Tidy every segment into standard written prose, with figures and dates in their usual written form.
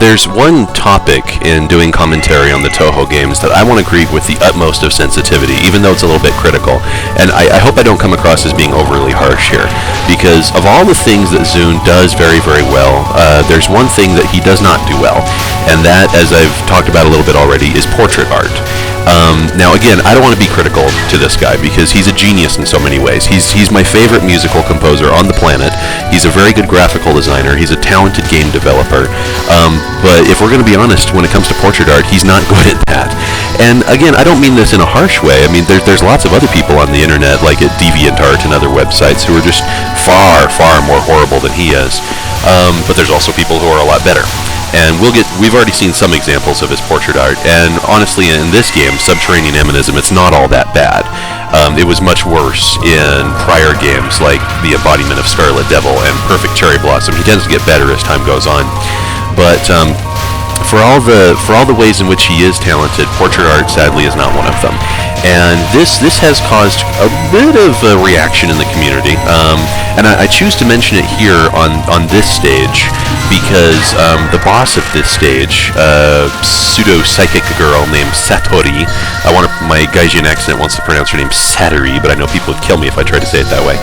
there's one topic in doing commentary on the Touhou games that I want to greet with the utmost of sensitivity, even though it's a little bit critical. And I hope I don't come across as being overly harsh here, because of all the things that Zune does very, very well, there's one thing that he does not do well, and that, as I've talked about a little bit already, is portrait art. Now again, I don't want to be critical to this guy because he's a genius in so many ways. He's my favorite musical composer on the planet. He's a very good graphical designer. He's a talented game developer. But if we're going to be honest, when it comes to portrait art, he's not good at that. And again, I don't mean this in a harsh way. I mean, there's lots of other people on the internet, like at DeviantArt and other websites, who are just far, far more horrible than he is. But there's also people who are a lot better. And we've already seen some examples of his portrait art, and honestly, in this game, Subterranean Animism, it's not all that bad. It was much worse in prior games, like The Embodiment of Scarlet Devil and Perfect Cherry Blossom. He tends to get better as time goes on. But for all the ways in which he is talented, portrait art, sadly, is not one of them. And this has caused a bit of a reaction in the community. And I choose to mention it here on this stage because the boss of this stage, pseudo-psychic girl named Satori, my Gaijin accent wants to pronounce her name Satori, but I know people would kill me if I tried to say it that way.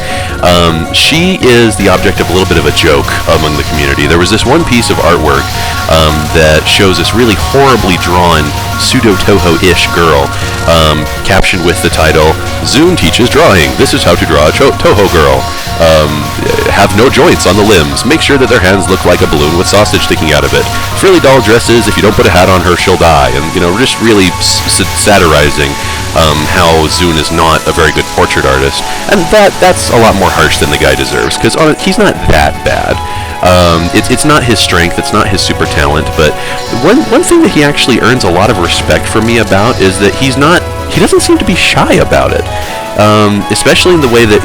She is the object of a little bit of a joke among the community. There was this one piece of artwork that shows this really horribly drawn pseudo-Touhou-ish girl, captioned with the title, "Zune teaches drawing. This is how to draw a Touhou girl. Have no joints on the limbs. Make sure that their hands look like a balloon with sausage sticking out of it. Frilly doll dresses. If you don't put a hat on her, she'll die." And, just really satirizing how Zune is not a very good portrait artist. And that's a lot more harsh than the guy deserves, because he's not that bad. It's not his strength, it's not his super talent, but one thing that he actually earns a lot of respect from me about is that he doesn't seem to be shy about it. Especially in the way that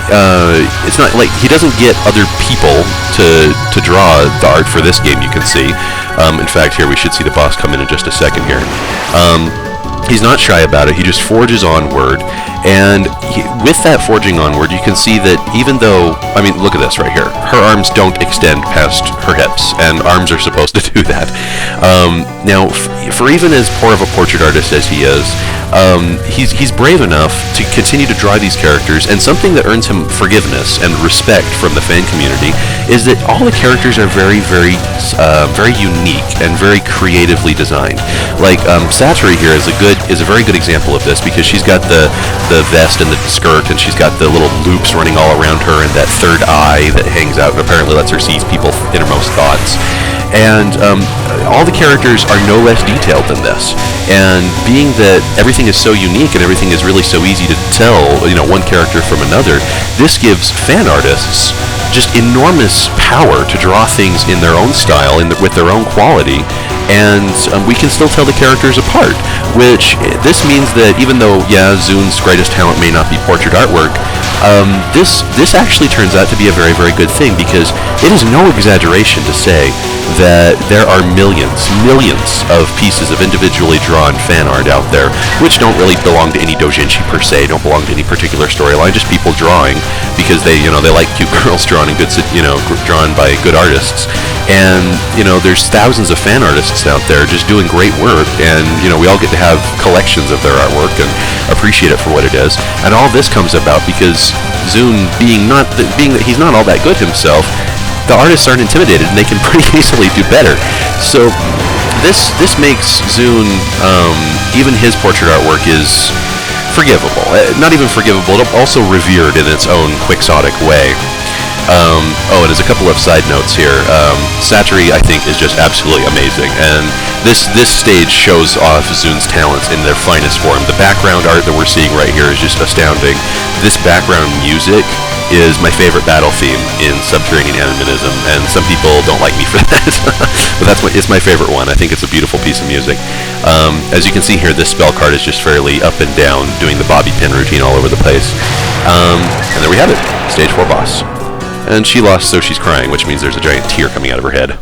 it's not like he doesn't get other people to draw the art for this game, you can see. In fact, here we should see the boss come in just a second here. He's not shy about it. He just forges onward, and with that forging onward, you can see that even though, look at this right here. Her arms don't extend past her hips, and arms are supposed to do that. Now, for even as poor of a portrait artist as he is, he's brave enough to continue to draw these characters, and something that earns him forgiveness and respect from the fan community is that all the characters are very, very, very unique and very creatively designed. Like Satori here is a very good example of this, because she's got the vest and the skirt, and she's got the little loops running all around her, and that third eye that hangs out and apparently lets her see people's innermost thoughts. And all the characters are no less detailed than this. And being that everything is so unique and everything is really so easy to tell, one character from another, this gives fan artists just enormous power to draw things in their own style, with their own quality, and we can still tell the characters apart, which this means that even though, Zune's greatest talent may not be portrait artwork, this actually turns out to be a very, very good thing, because it is no exaggeration to say that there are millions of pieces of individually drawn fan art out there, which don't really belong to any doujinshi per se, don't belong to any particular storyline, just people drawing because they like cute girls drawn and drawn by good artists. And there's thousands of fan artists out there just doing great work, and we all get to have collections of their artwork and appreciate it for what it is. And all this comes about because Zune, being that he's not all that good himself, the artists aren't intimidated, and they can pretty easily do better. So this makes Zune, even his portrait artwork is forgivable. Not even forgivable, but also revered in its own quixotic way. And there's a couple of side notes here. Satori, I think, is just absolutely amazing, and this stage shows off Zune's talents in their finest form. The background art that we're seeing right here is just astounding. This background music is my favorite battle theme in Subterranean Animism, and some people don't like me for that, but it's my favorite one. I think it's a beautiful piece of music. As you can see here, this spell card is just fairly up and down, doing the bobby pin routine all over the place. And there we have it, stage 4 boss. And she lost, so she's crying, which means there's a giant tear coming out of her head.